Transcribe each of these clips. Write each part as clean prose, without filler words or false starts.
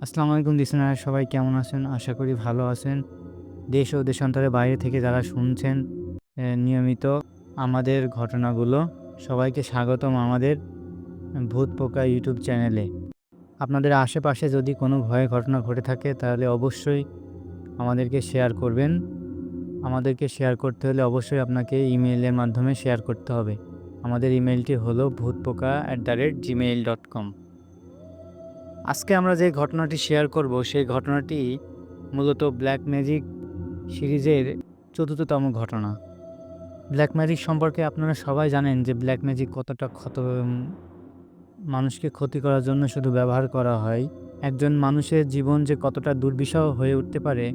আসসালামু আলাইকুম লিসেনার, সবাই কেমন আছেন? আশা করি ভালো আছেন। দেশ ও দেশান্তরের বাইরে থেকে যারা শুনছেন নিয়মিত আমাদের ঘটনাগুলো, সবাইকে স্বাগতম আমাদের ভূত পোকা ইউটিউব চ্যানেলে। আপনাদের আশেপাশে যদি কোনো ভয়ের ঘটনা ঘটে থাকে তাহলে অবশ্যই আমাদেরকে শেয়ার করবেন। আমাদেরকে শেয়ার করতে হলে অবশ্যই আপনাকে ইমেইলের মাধ্যমে শেয়ার করতে হবে। আমাদের ইমেইলটি হলো bhootpoka@gmail.com। আজকে আমরা যে ঘটনাটি শেয়ার করব সেই ঘটনাটি মূলত ব্ল্যাক ম্যাজিক সিরিজের ৪র্থতম ঘটনা। ব্ল্যাক ম্যাজিক সম্পর্কে আপনারা সবাই জানেন যে ব্ল্যাক ম্যাজিক কতটা মানুষকে ক্ষতি করার জন্য শুধু ব্যবহার করা হয়। একজন মানুষের জীবন যে কতটা দুর্বিষহ হয়ে উঠতে পারে,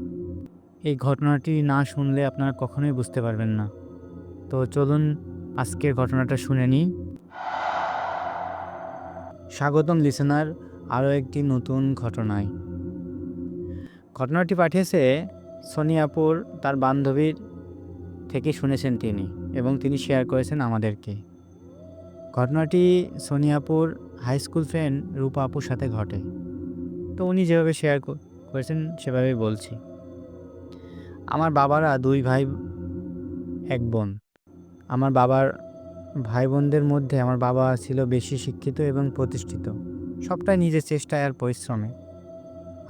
এই ঘটনাটি না শুনলে আপনারা কখনোই বুঝতে পারবেন না। তো চলুন আজকের ঘটনাটা শুনে নিই। স্বাগতম লিসেনার আরও একটি নতুন ঘটনায়। ঘটনাটি পাঠিয়েছে সোনিয়াপুর, তার বান্ধবীর থেকে শুনেছেন তিনি এবং তিনি শেয়ার করেছেন আমাদেরকে। ঘটনাটি সোনিয়াপুর হাই স্কুল ফ্রেন্ড রূপা আপুর সাথে ঘটে। তো উনি যেভাবে শেয়ার করেছেন সেভাবেই বলছি। আমার বাবারা 2 ভাই 1 বোন। আমার বাবার ভাই বোনদের মধ্যে আমার বাবা ছিল বেশি শিক্ষিত এবং প্রতিষ্ঠিত, সবটাই নিজের চেষ্টায় আর পরিশ্রমে।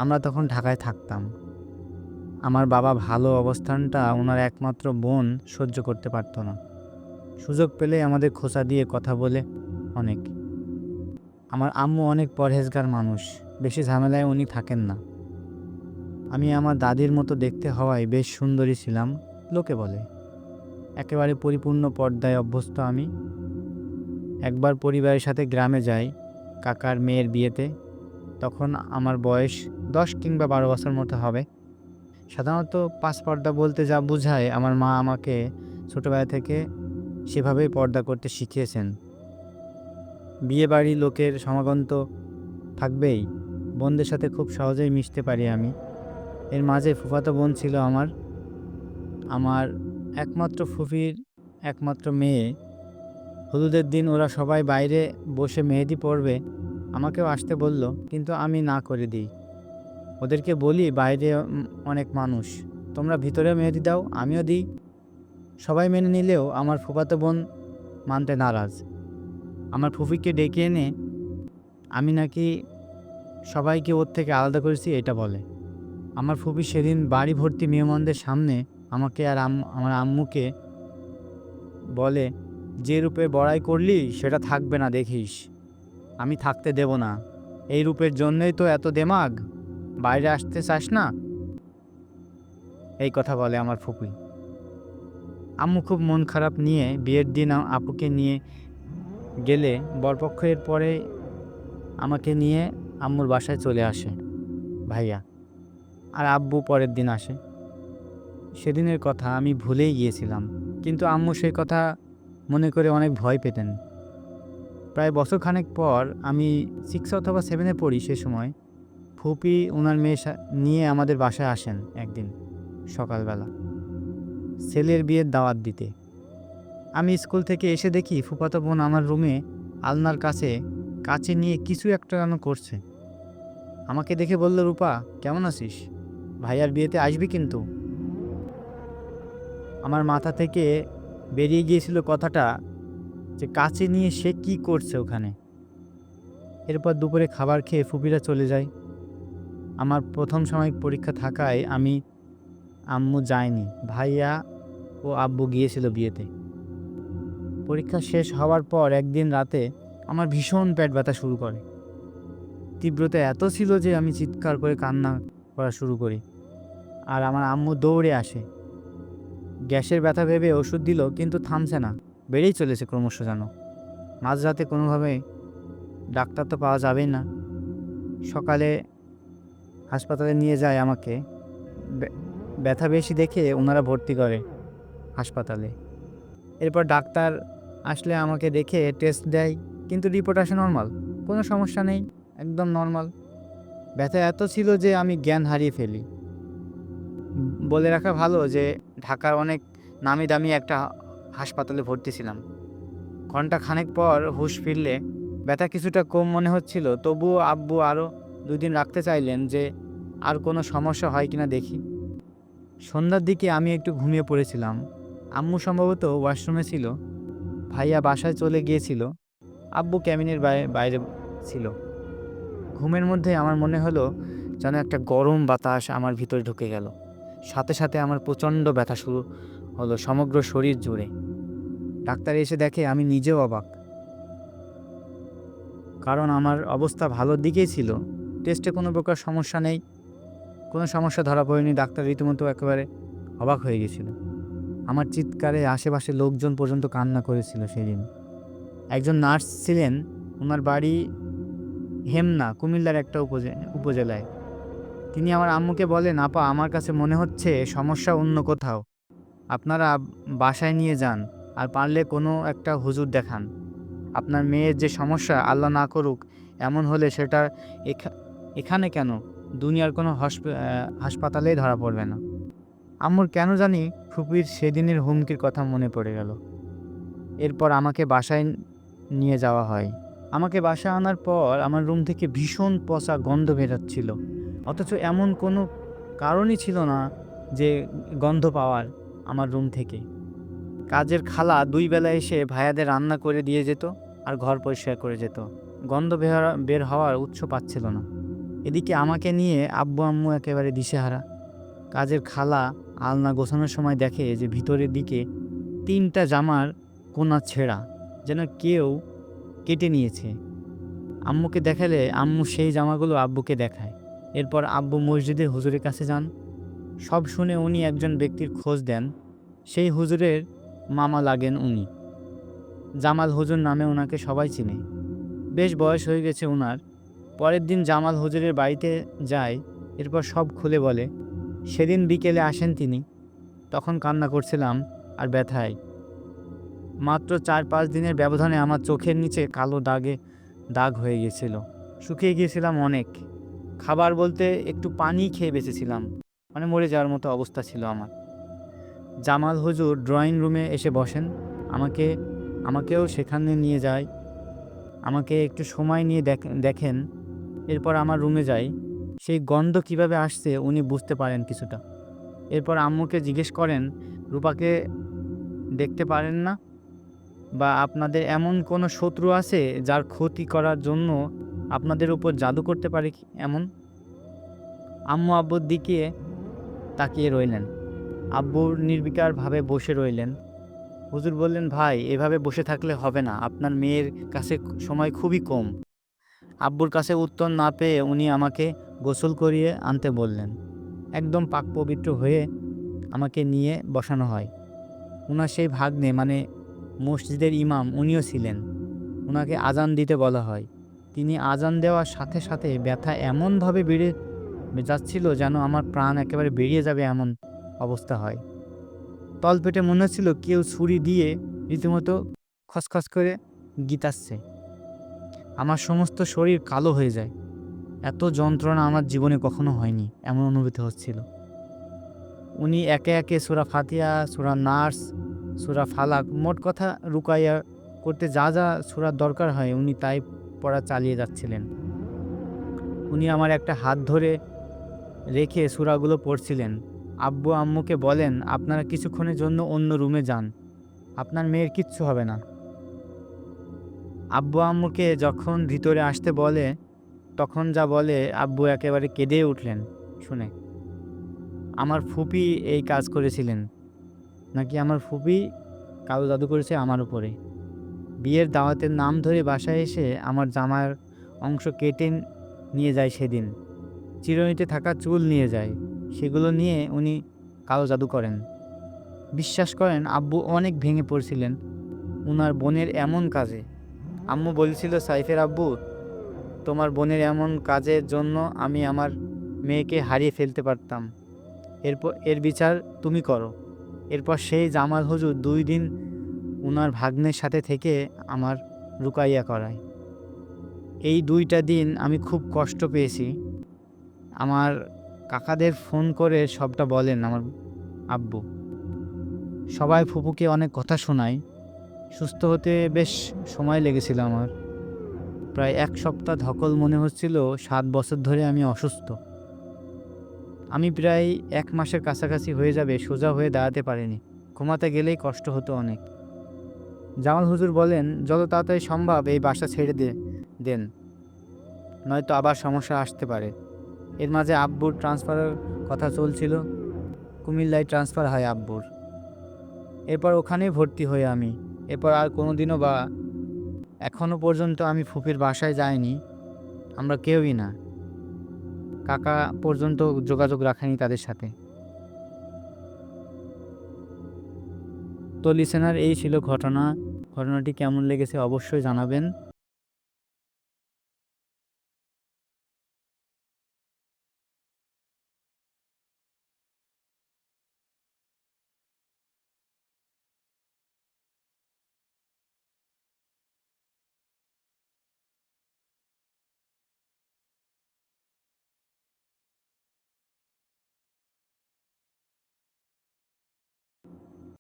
আমরা তখন ঢাকায় থাকতাম। আমার বাবা ভালো অবস্থানটা ওনার একমাত্র বোন সহ্য করতে পারত না। সুযোগ পেলে আমাদের খোঁচা দিয়ে কথা বলে অনেক। আমার আম্মু অনেক পরহেজগার মানুষ, বেশি ঝামেলায় উনি থাকেন না। আমি আমার দাদির মতো দেখতে হওয়ায় বেশ সুন্দরী ছিলাম লোকে বলে। একেবারে পরিপূর্ণ পর্দায় অভ্যস্ত আমি। একবার পরিবারের সাথে গ্রামে যাই কাকার মেয়ের বিয়েতে। তখন আমার বয়স 10 কিংবা 12 বছর মতো হবে। সাধারণত 5 পর্দা বলতে যা বোঝায় আমার মা আমাকে ছোটবেলা থেকে সেভাবেই পর্দা করতে শিখিয়েছেন। বিয়েবাড়ি লোকের সমাগম তো থাকবেই, বোনদের সাথে খুব সহজেই মিশতে পারি আমি। এর মাঝে ফুফাতো বোন ছিল আমার। আমার একমাত্র ফুফির একমাত্র মেয়ে। হলুদের দিন ওরা সবাই বাইরে বসে মেহেদি পরবে, আমাকেও আসতে বলল, কিন্তু আমি না করে দিই। ওদেরকে বলি বাইরে অনেক মানুষ, তোমরা ভিতরে মেহেদি দাও, আমিও দিই। সবাই মেনে নিলেও আমার ফুফাতো বোন মানতে নারাজ। আমার ফুফিকে ডেকে এনে আমি নাকি সবাইকে ওর থেকে আলাদা করেছি এটা বলে। আমার ফুফি সেদিন বাড়ি ভর্তি মেহমানদের সামনে আমাকে আর আমার আম্মুকে বলে, যে রূপে বড়াই করলি সেটা থাকবে না দেখিস, আমি থাকতে দেব না। এই রূপের জন্যই তো এত দেমাগ, বাইরে আসতে চাস না, এই কথা বলে আমার ফুপি। আম্মু খুব মন খারাপ নিয়ে বিয়ের দিন আপুকে নিয়ে গেলে বরপক্ষের পরে আমাকে নিয়ে আম্মুর বাসায় চলে আসে ভাইয়া, আর আব্বু পরের দিন আসে। সেদিনের কথা আমি ভুলেই গিয়েছিলাম, কিন্তু আম্মু সেই কথা মনে করে অনেক ভয় পেতেন। প্রায় বছরখানেক পর আমি 6 অথবা 7-এ পড়ি, সে সময় ফুপি ওনার মেয়ে নিয়ে আমাদের বাসায় আসেন একদিন সকালবেলা ছেলের বিয়ের দাওয়াত দিতে। আমি স্কুল থেকে এসে দেখি ফুফাতো বোন আমার রুমে আলনার কাছে কাছে নিয়ে কিছু একটা যেন করছে। আমাকে দেখে বলল, রূপা কেমন আছিস, ভাইয়ার বিয়েতে আসবি কিন্তু। আমার মাথা থেকে বেরিয়ে গিয়েছিল কথাটা, যে কাছে নিয়ে সে কি করছে ওখানে। এরপর দুপুরে খাবার খেয়ে ফুপিরা চলে যায়। আমার প্রথম সাময়িক পরীক্ষা থাকায় আম্মু যায়নি, ভাইয়া ও আব্বু গিয়েছিল বিয়েতে। পরীক্ষা শেষ হওয়ার পর একদিন রাতে আমার ভীষণ পেট ব্যথা শুরু করে। তীব্রতা এত ছিল যে আমি চিৎকার করে কান্না করা শুরু করি, আর আমার আম্মু দৌড়ে আসে। গ্যাসের ব্যথা ভেবে ওষুধ দিল, কিন্তু থামছে না, বেড়েই চলেছে ক্রমশ যেন। মাঝরাতে কোনোভাবে ডাক্তার তো পাওয়া যাবেই না। সকালে হাসপাতালে নিয়ে যায় আমাকে। ব্যথা বেশি দেখে ওনারা ভর্তি করে হাসপাতালে। এরপর ডাক্তার আসলে আমাকে দেখে টেস্ট দেয়, কিন্তু রিপোর্ট আসে নর্মাল, কোনো সমস্যা নেই, একদম নর্মাল। ব্যথা এত ছিল যে আমি জ্ঞান হারিয়ে ফেলি। বলে রাখা ভালো যে ঢাকার অনেক নামি দামি একটা হাসপাতালে ভর্তি ছিলাম। ঘন্টা খানেক পর হুঁশ ফিরলে ব্যথা কিছুটা কম মনে হচ্ছিল, তবুও আব্বু আরও 2 দিন রাখতে চাইলেন যে আর কোনো সমস্যা হয় কিনা দেখি। সন্ধ্যার দিকে আমি একটু ঘুমিয়ে পড়েছিলাম। আম্মু সম্ভবত ওয়াশরুমে ছিল। ভাইয়া বাসায় চলে গিয়েছিল। আব্বু কেবিনের বাইরে ছিল। ঘুমের মধ্যে আমার মনে হলো যেন একটা গরম বাতাস আমার ভিতরে ঢুকে গেল। সাথে সাথে আমার প্রচণ্ড ব্যথা শুরু হলো সমগ্র শরীর জুড়ে। ডাক্তার এসে দেখে আমি নিজেও অবাক। কারণ আমার অবস্থা ভালোর দিকেই ছিল। টেস্টে কোনো প্রকার সমস্যা নেই। কোনো সমস্যা ধরা পড়েনি। ডাক্তার রীতিমতো একেবারে অবাক হয়ে গেছিল। আমার চিৎকারে আশেপাশের লোকজন পর্যন্ত কান্না করেছিল সেদিন। একজন নার্স ছিলেন, ওনার বাড়ি হেমনা, কুমিল্লার একটা উপজেলায়। তিনি আমার আম্মুকে বলেন, আপা আমার কাছে মনে হচ্ছে সমস্যা অন্য কোথাও। আপনারা বাসায় নিয়ে যান, আর পারলে কোনো একটা হুজুর দেখান। আপনার মেয়ের যে সমস্যা, আল্লাহ না করুক এমন হলে সেটা এখানে কেন, দুনিয়ার কোনো হাসপাতালেই ধরা পড়বে না। আম্মুর কেন জানি ফুপির সেদিনের হুমকির কথা মনে পড়ে গেল। এরপর আমাকে বাসায় নিয়ে যাওয়া হয়। আমাকে বাসায় আনার পর আমার রুম থেকে ভীষণ পচা গন্ধ বেরোচ্ছিল। অথচ এমন কোনো কারণই ছিল না যে গন্ধ পাওয়ার আমার রুম থেকে। কাজের খালা 2 বেলা এসে ভাইয়াদের রান্না করে দিয়ে যেত আর ঘর পরিষ্কার করে যেত। গন্ধ বের হওয়ার উৎস পাচ্ছিল না। এদিকে আমাকে নিয়ে আব্বু আম্মু একেবারে দিশেহারা। কাজের খালা আলনা গোছানোর সময় দেখে যে ভিতরের দিকে 3টা জামার কোনা ছেঁড়া, যেন কেউ কেটে নিয়েছে। আম্মুকে দেখালে আম্মু সেই জামাগুলো আব্বুকে দেখায়। এরপর আব্বু মসজিদে হুজুরের কাছে যান। সব শুনে উনি একজন ব্যক্তির খোঁজ দেন। সেই হুজুরের মামা লাগেন উনি। জামাল হুজুর নামে ওনাকে সবাই চিনে। বেশ বয়স হয়ে গেছে ওনার। পরের দিন জামাল হুজুরের বাড়িতে যায়। এরপর সব খুলে বলে। সেদিন বিকেলে আসেন তিনি। তখন কান্না করছিলাম আর ব্যথায়। মাত্র 4-5 দিনের ব্যবধানে আমার চোখের নিচে কালো দাগ হয়ে গিয়েছিল। শুকিয়ে গিয়েছিলাম অনেক। খাবার বলতে একটু পানি খেয়ে বেঁচেছিলাম। মানে মরে যাওয়ার মতো অবস্থা ছিল আমার। জামাল হুজুর ড্রয়িং রুমে এসে বসেন। আমাকেও সেখানে নিয়ে যায়। আমাকে একটু সময় নিয়ে দেখেন। এরপর আমার রুমে যাই। সেই গন্ধ কিভাবে আসছে উনি বুঝতে পারেন কিছুটা। এরপর আম্মুকে জিজ্ঞেস করেন, রূপাকে দেখতে পারেন না? বা আপনাদের এমন কোনো শত্রু আছে যার ক্ষতি করার জন্য আপনাদের উপর জাদু করতে পারে এমন? আম্মু আব্বুর দিকে তাকিয়ে রইলেন। আব্বু নির্বিকারভাবে বসে রইলেন। হুজুর বললেন, ভাই এভাবে বসে থাকলে হবে না, আপনার মেয়ের কাছে সময় খুবই কম। আব্বুর কাছে উত্তর না পেয়ে উনি আমাকে গোসল করিয়ে আনতে বললেন। একদম পাক পবিত্র হয়ে আমাকে নিয়ে বসানো হয়। ওনার সেই ভাগ্নে মানে মসজিদের ইমাম উনিও ছিলেন। ওনাকে আজান দিতে বলা হয়। তিনি আজান দেওয়ার সাথে সাথে ব্যথা এমনভাবে বেড়ে যাচ্ছিল যেন আমার প্রাণ একেবারে বেরিয়ে যাবে এমন অবস্থা হয়। তলপেটে মনে হচ্ছিল কেউ ছুরি দিয়ে রীতিমতো খসখস করে গিতাচ্ছে। আমার সমস্ত শরীর কালো হয়ে যায়। এত যন্ত্রণা আমার জীবনে কখনো হয়নি, এমন অনুভূতি হচ্ছিল। উনি একে একে সূরা ফাতিহা, সূরা নাস, সূরা ফালাক, মোট কথা রুকাইয়া করতে যা যা সূরার দরকার হয় উনি তাই পড়া চালিয়ে যাচ্ছিলেন। উনি আমার একটা হাত ধরে রেখে সূরাগুলো পড়ছিলেন। আব্বু আম্মুকে বলেন, আপনারা কিছুক্ষণের জন্য অন্য রুমে যান, আপনার মেয়ের কিচ্ছু হবে না। আব্বু আম্মুকে যখন ভিতরে আসতে বলে তখন যা বলে, আব্বু একেবারে কেঁদে উঠলেন শুনে। আমার ফুপি এই কাজ করেছিলেন নাকি আমার ফুপি কালো জাদু করেছে আমার উপরে। বিয়ের দাওয়াতের নাম ধরে বাসায় এসে আমার জামার অংশ কেটে নিয়ে যায় সেদিন। চিরুনিতে থাকা চুল নিয়ে যায়। সেগুলো নিয়ে উনি কালো জাদু করেন। বিশ্বাস করেন আব্বু অনেক ভেঙে পড়ছিলেন উনার বোনের এমন কাজে। আম্মু বলছিল, সাইফের আব্বু, তোমার বোনের এমন কাজের জন্য আমি আমার মেয়েকে হারিয়ে ফেলতে পারতাম। এর বিচার তুমি করো। এরপর সেই জামাল হুজুর 2 দিন উনার ভাগ্নের সাথে থেকে আমার রুকাইয়া করায়। এই 2টা দিন আমি খুব কষ্ট পেয়েছি। আমার কাকাদের ফোন করে সবটা বলেন আমার আব্বু। সবাই ফুপুকে অনেক কথা শোনায়। সুস্থ হতে বেশ সময় লেগেছিল আমার। প্রায় ১ সপ্তাহ ধকল মনে হচ্ছিল ৭ বছর ধরে আমি অসুস্থ। আমি প্রায় ১ মাসের কাছাকাছি হয়ে যাবে সোজা হয়ে দাঁড়াতে পারিনি। ঘুমাতে গেলেই কষ্ট হতো অনেক। জামাল হুজুর বলেন, "যত তাড়াতাড়ি সম্ভব এই বাসা ছেড়ে দেন, নয়তো আবার সমস্যা আসতে পারে।" এর মাঝে আব্বুর ট্রান্সফারের কথা চলছিল। কুমিল্লায় ট্রান্সফার হয় আব্বুর। এরপর ওখানেই ভর্তি হই আমি। এরপর আর কোনোদিনও বা এখনো পর্যন্ত আমি ফুপির বাসায় যাইনি। আমরা কেউই না। কাকা পর্যন্ত যোগাযোগ রাখেনি তাদের সাথে। তো লিসেনার, এই ছিল ঘটনা। ঘটনাটি কেমন লেগেছে অবশ্যই জানাবেন।